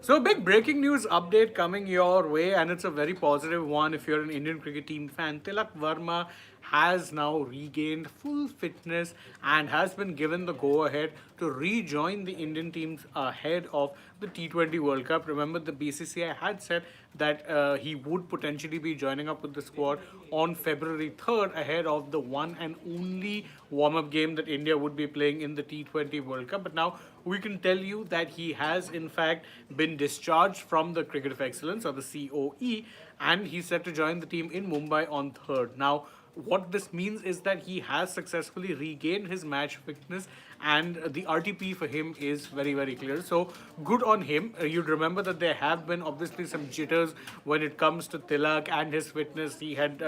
So, big breaking news update coming your way, and it's a very positive one if you're an Indian cricket team fan. Tilak Varma has now regained full fitness and has been given the go ahead to rejoin the Indian teams ahead of the T20 World Cup. Remember, the BCCI had said that he would potentially be joining up with the squad on February 3rd ahead of the one and only warm up game that India would be playing in the T20 World Cup. But now we can tell you that he has, in fact, been discharged from the Cricket of Excellence or the COE, and he's set to join the team in Mumbai on 3rd. Now, what this means is that he has successfully regained his match fitness, and the RTP for him is very, very clear. So, good on him. You'd remember that there have been obviously some jitters when it comes to Tilak and his fitness. He had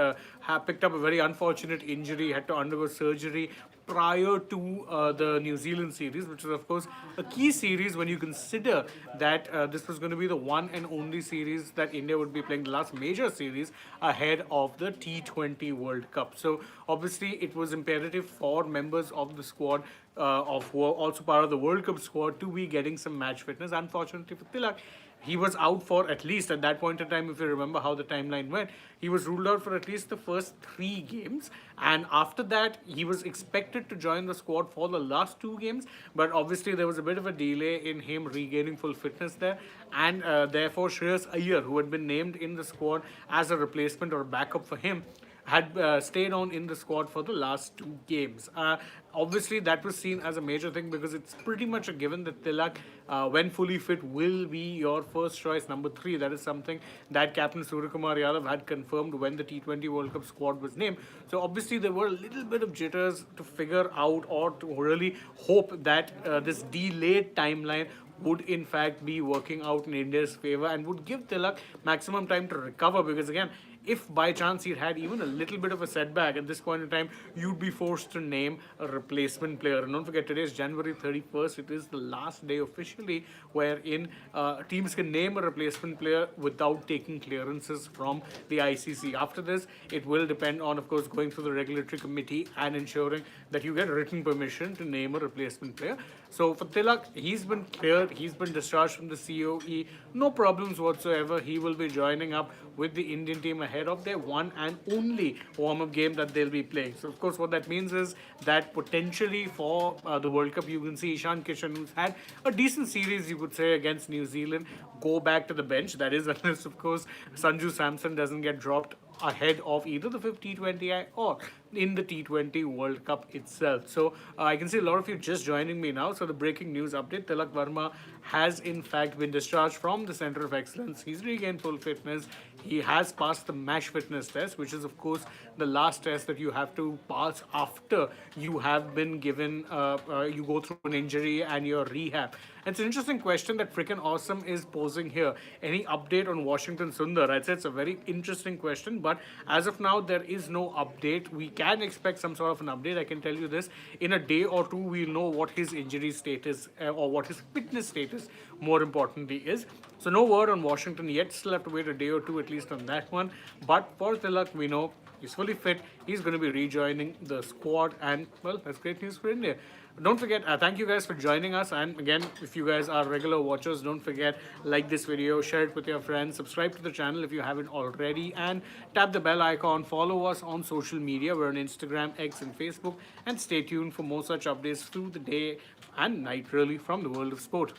picked up a very unfortunate injury, had to undergo surgery prior to the New Zealand series, which is, of course, a key series when you consider that this was going to be the one and only series that India would be playing, the last major series ahead of the T20 World Cup. So, obviously, it was imperative for members of the squad of who are also part of the World Cup squad to be getting some match fitness. Unfortunately for Tilak, he was out for at least at that point in time, if you remember how the timeline went, he was ruled out for at least the first 3 games. And after that, he was expected to join the squad for the last 2 games. But obviously, there was a bit of a delay in him regaining full fitness there. And therefore, Shreyas Iyer, who had been named in the squad as a replacement or a backup for him, had stayed on in the squad for the last 2 games. Obviously, that was seen as a major thing because it's pretty much a given that Tilak, when fully fit, will be your first choice number 3. That is something that Captain Suryakumar Yadav had confirmed when the T20 World Cup squad was named. So, obviously, there were a little bit of jitters to figure out or to really hope that this delayed timeline would in fact be working out in India's favor and would give Tilak maximum time to recover, because again, if by chance he had even a little bit of a setback at this point in time, you'd be forced to name a replacement player. And don't forget, today is January 31st. It is the last day officially wherein teams can name a replacement player without taking clearances from the ICC. After this, it will depend on, of course, going through the regulatory committee and ensuring that you get written permission to name a replacement player. So for Tilak, he's been cleared. He's been discharged from the COE. No problems whatsoever. He will be joining up with the Indian team ahead of their one and only warm-up game that they'll be playing. So, of course, what that means is that potentially for the World Cup, you can see Ishan Kishan, who's had a decent series, you could say, against New Zealand, go back to the bench. That is, unless, of course, Sanju Samson doesn't get dropped ahead of either the 5th T20I or in the T20 World Cup itself. So I can see a lot of you just joining me now. So the breaking news update, Tilak Varma has in fact been discharged from the Center of Excellence. He's regained full fitness. He has passed the match fitness test, which is of course the last test that you have to pass after you have been given, you go through an injury and your rehab. And it's an interesting question that Freaking Awesome is posing here. Any update on Washington Sundar? I'd say it's a very interesting question, but as of now, there is no update. We can expect some sort of an update. I can tell you this. In a day or two, we'll know what his injury status or what his fitness status, more importantly, is. So no word on Washington yet. Still have to wait a day or two at least on that one. But for Tilak, we know he's fully fit. He's going to be rejoining the squad. And, well, that's great news for India. Don't forget, thank you guys for joining us. And again, if you guys are regular watchers, don't forget, like this video, share it with your friends, subscribe to the channel if you haven't already, and tap the bell icon. Follow us on social media. We're on Instagram, X, and Facebook. And stay tuned for more such updates through the day and night, really, from the world of sport.